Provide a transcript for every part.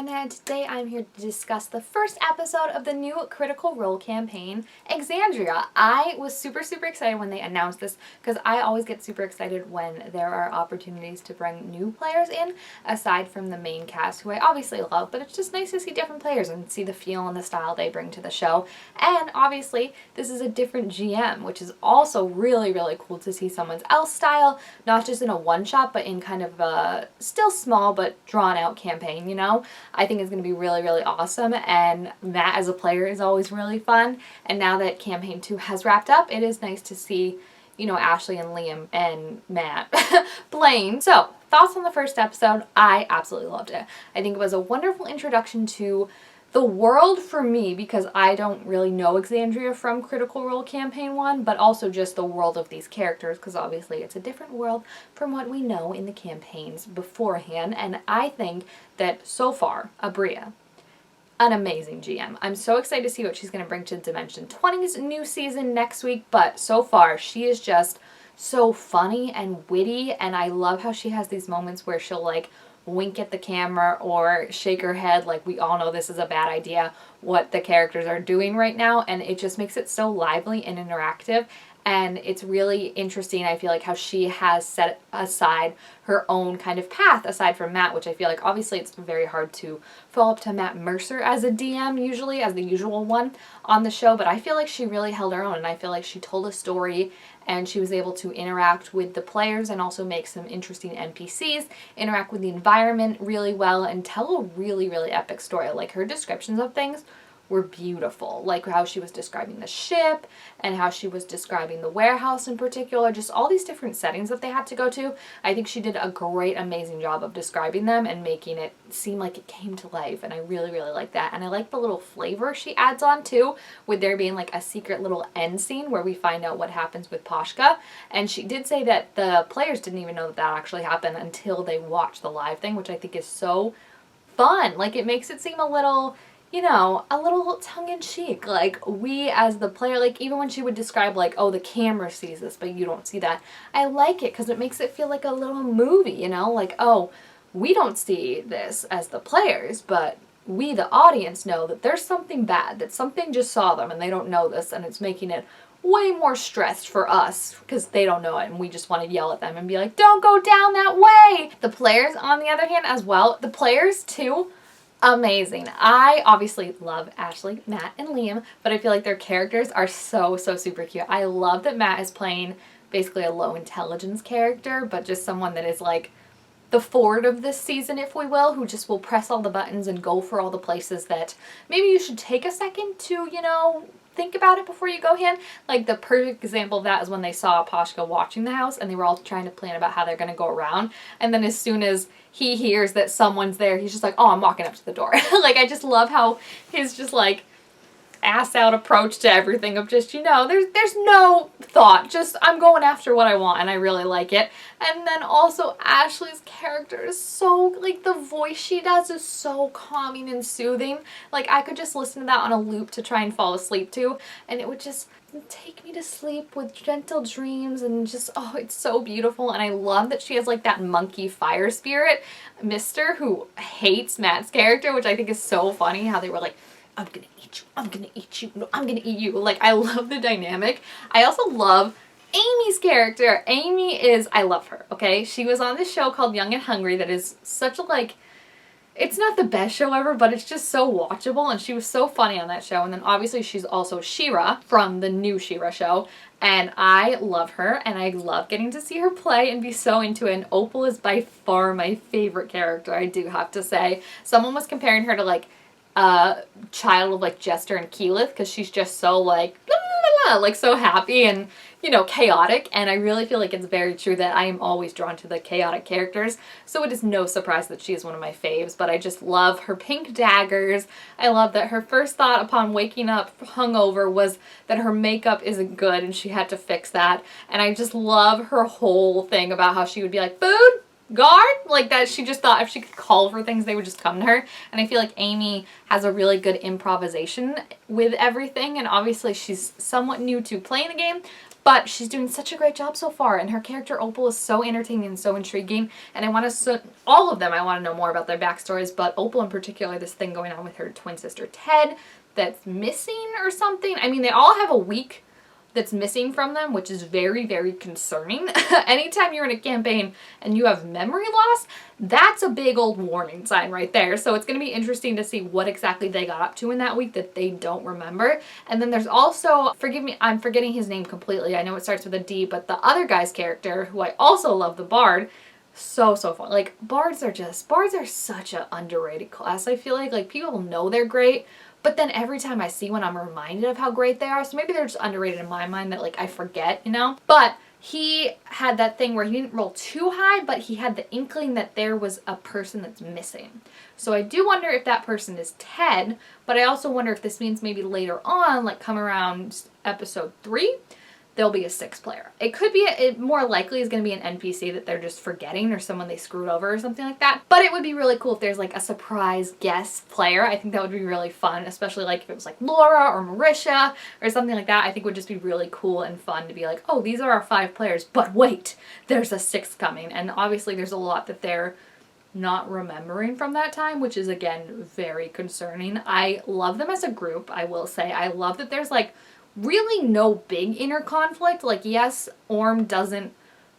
and today I'm here to discuss the first episode of the new Critical Role campaign, Exandria. I was super excited when they announced this because I always get super excited when there are opportunities to bring new players in, aside from the main cast, who I obviously love, but it's just nice to see different players and see the feel and the style they bring to the show. And obviously, this is a different GM, which is also really cool to see someone else's style, not just in a one-shot, but in kind of a still small but drawn-out campaign, you know? I think it's going to be really awesome, and Matt as a player is always really fun, and now that campaign 2 has wrapped up, it is nice to see, you know, Ashley and Liam and Matt playing. So, thoughts on the first episode? I absolutely loved it. I think it was a wonderful introduction to the world for me, because I don't really know Exandria from Critical Role Campaign 1, but also just the world of these characters, because obviously it's a different world from what we know in the campaigns beforehand, and I think that so far, Abria, an amazing GM. I'm so excited to see what she's going to bring to Dimension 20's new season next week, but so far she is just so funny and witty, and I love how she has these moments where she'll like wink at the camera or shake her head like we all know this is a bad idea, what the characters are doing right now, and it just makes it so lively and interactive. And it's really interesting, I feel like, how she has set aside her own kind of path aside from Matt, which I feel like obviously it's very hard to follow up to Matt Mercer as a DM usually, as the usual one on the show, but I feel like she really held her own, and I feel like she told a story and she was able to interact with the players and also make some interesting NPCs, interact with the environment really well, and tell a really epic story. Like, her descriptions of things were beautiful, like how she was describing the ship and how she was describing the warehouse in particular, just all these different settings that they had to go to. I think she did a great, amazing job of describing them and making it seem like it came to life, and I really like that. And I like the little flavor she adds on too, with there being like a secret little end scene where we find out what happens with Pashka, and she did say that the players didn't even know that that actually happened until they watched the live thing, which I think is so fun. Like, it makes it seem a little, you know, a little tongue-in-cheek, like we as the player, like even when she would describe like, oh, the camera sees this but you don't see that, I like it because it makes it feel like a little movie, you know, like, oh, we don't see this as the players, but we, the audience, know that there's something bad, that something just saw them and they don't know this, and it's making it way more stressed for us because they don't know it, and we just want to yell at them and be like, don't go down that way. The players, on the other hand, as well, the players too, amazing. I obviously love Ashley, Matt, and Liam, but I feel like their characters are so super cute. I love that Matt is playing basically a low intelligence character, but just someone that is like the Ford of this season, if we will, who just will press all the buttons and go for all the places that maybe you should take a second to, you know, think about it before you go in. Like, the perfect example of that is when they saw Pashka watching the house and they were all trying to plan about how they're going to go around, and then as soon as he hears that someone's there, he's just like, oh, I'm walking up to the door. Like, I just love how his just like ass out approach to everything of just, you know, there's no thought, just I'm going after what I want, and I really like it. And then also Ashley's character is so, like, the voice she does is so calming and soothing. Like, I could just listen to that on a loop to try and fall asleep to, and it would just take me to sleep with gentle dreams, and just, oh, it's so beautiful. And I love that she has like that monkey fire spirit mister who hates Matt's character, which I think is so funny, how they were like, I'm gonna eat you, I'm gonna eat you, no, I'm gonna eat you. Like, I love the dynamic. I also love Amy's character. Amy is, I love her, okay? She was on this show called Young and Hungry that is such a, like, it's not the best show ever, but it's just so watchable, and she was so funny on that show. And then obviously she's also She-Ra from the new She-Ra show, and I love her, and I love getting to see her play and be so into it. And Opal is by far my favorite character, I do have to say. Someone was comparing her to like child of like Jester and Keyleth, because she's just so like like so happy and, you know, chaotic, and I really feel like it's very true that I am always drawn to the chaotic characters, so it is no surprise that she is one of my faves. But I just love her pink daggers. I love that her first thought upon waking up hungover was that her makeup isn't good and she had to fix that, and I just love her whole thing about how she would be like, food? Guard? Like, that she just thought if she could call for things, they would just come to her. And I feel like Amy has a really good improvisation with everything, and obviously she's somewhat new to playing the game, But she's doing such a great job so far, and her character Opal is so entertaining and so intriguing, and I want to, all of them, I want to know more about their backstories, but Opal in particular, this thing going on with her twin sister Ted that's missing or something. I mean, they all have a week that's missing from them, which is very, very concerning. Anytime you're in a campaign and you have memory loss, that's a big old warning sign right there. So it's going to be interesting to see what exactly they got up to in that week that they don't remember. And then there's also, forgive me, I'm forgetting his name completely. I know it starts with a D, but the other guy's character, who I also love, the Bard, so fun. Like, bards are such an underrated class. I feel like people know they're great, but then every time I see one, I'm reminded of how great they are. So maybe they're just underrated in my mind that, like, I forget, you know? But he had that thing where he didn't roll too high, but he had the inkling that there was a person that's missing. So I do wonder if that person is Ted, but I also wonder if this means maybe later on, like come around episode 3, there'll be a 6th player. It could be, it more likely is going to be an NPC that they're just forgetting or someone they screwed over or something like that. But it would be really cool if there's like a surprise guest player. I think that would be really fun, especially like if it was like Laura or Marisha or something like that. I think it would just be really cool and fun to be like, oh, these are our 5 players, but wait, there's a 6th coming. And obviously there's a lot that they're not remembering from that time, which is again very concerning. I love them as a group, I will say. I love that there's like really no big inner conflict. Like, yes, Orm doesn't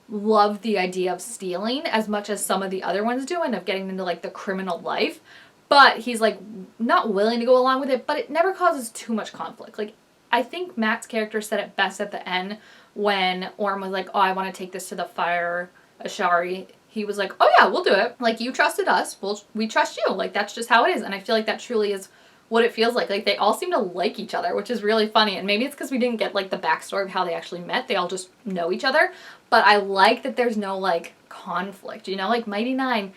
love the idea of stealing as much as some of the other ones do and of getting into like the criminal life, but he's like not willing to go along with it, but it never causes too much conflict. Like, I think Matt's character said it best at the end when Orm was like, oh, I want to take this to the fire Ashari. He was like, oh yeah, we'll do it. Like, you trusted us, we trust you. Like, that's just how it is. And I feel like that truly is what it feels like. Like, they all seem to like each other, which is really funny. And maybe it's because we didn't get like the backstory of how they actually met. They all just know each other. But I like that there's no like conflict, you know? Like Mighty Nine,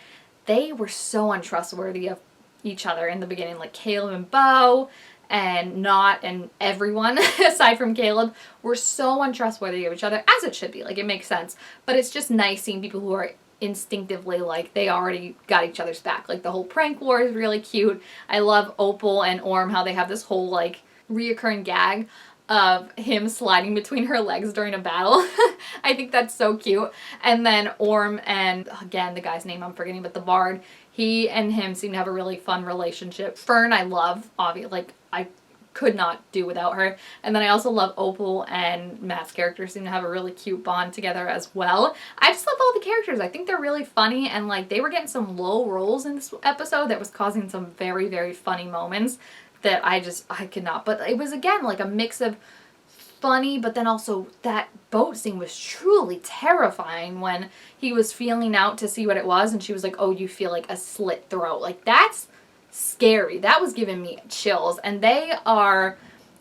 they were so untrustworthy of each other in the beginning. Like Caleb and Bo and Not and everyone aside from Caleb were so untrustworthy of each other, as it should be. Like, it makes sense. But it's just nice seeing people who are instinctively like they already got each other's back. Like, the whole prank war is really cute. I love Opal and Orm, how they have this whole like reoccurring gag of him sliding between her legs during a battle. I think that's so cute. And then Orm and, again, the guy's name I'm forgetting, but the Bard, he and him seem to have a really fun relationship. Fern I love, obviously, like I could not do without her. And then I also love Opal and Matt's characters seem to have a really cute bond together as well. I just love all the characters. I think they're really funny, and like they were getting some low rolls in this episode that was causing some very, very funny moments that I could not. But it was, again, like a mix of funny, but then also that boat scene was truly terrifying when he was feeling out to see what it was and she was like, oh, you feel like a slit throat. Like, that's scary. That was giving me chills. And they are,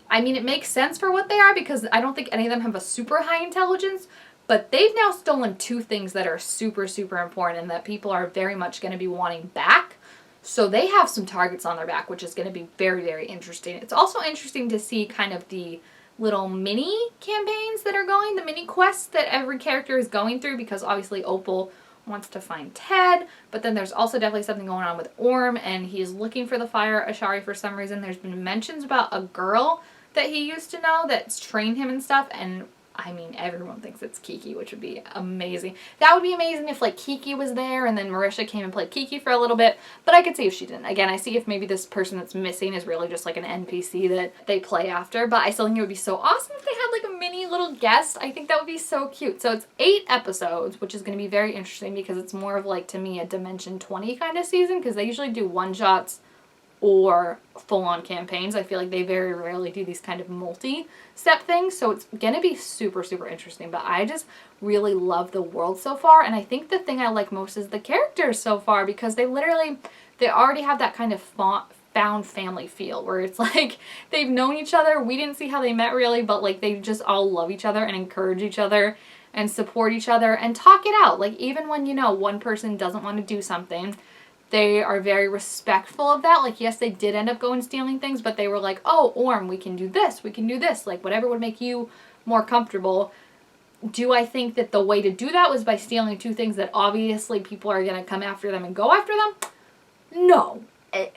I mean, it makes sense for what they are because I don't think any of them have a super high intelligence, but they've now stolen 2 things that are super, super important and that people are very much going to be wanting back. So they have some targets on their back, which is going to be very, very interesting. It's also interesting to see kind of the little mini campaigns that are going, the mini quests that every character is going through, because obviously Opal wants to find Ted, but then there's also definitely something going on with Orm, and he's looking for the fire Ashari for some reason. There's been mentions about a girl that he used to know that's trained him and stuff, and I mean, everyone thinks it's Kiki, which would be amazing. That would be amazing if, like, Kiki was there and then Marisha came and played Kiki for a little bit, but I could see if she didn't. Again, I see if maybe this person that's missing is really just, like, an NPC that they play after, but I still think it would be so awesome if they had, like, a mini little guest. I think that would be so cute. So it's 8 episodes, which is going to be very interesting because it's more of, like, to me, a Dimension 20 kind of season, because they usually do one-shots or full-on campaigns. I feel like they very rarely do these kind of multi-step things, so it's gonna be super, super interesting. But I just really love the world so far, and I think the thing I like most is the characters so far, because they already have that kind of found family feel, where it's like they've known each other. We didn't see how they met really, but like they just all love each other and encourage each other and support each other and talk it out. Like, even when, you know, one person doesn't want to do something, they are very respectful of that. Like, yes, they did end up going stealing things, but they were like, oh, Orm, we can do this, like, whatever would make you more comfortable. Do I think that the way to do that was by stealing 2 things that obviously people are going to come after them and go after them? No.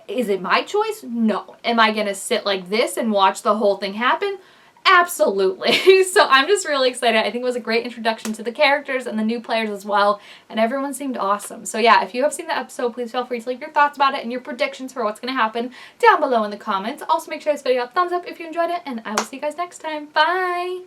Is it my choice? No. Am I going to sit like this and watch the whole thing happen? Absolutely. So I'm just really excited. I think it was a great introduction to the characters and the new players as well, and everyone seemed awesome. So yeah, if you have seen the episode, please feel free to leave your thoughts about it and your predictions for what's going to happen down below in the comments. Also, make sure to give this video a thumbs up if you enjoyed it, and I will see you guys next time. Bye!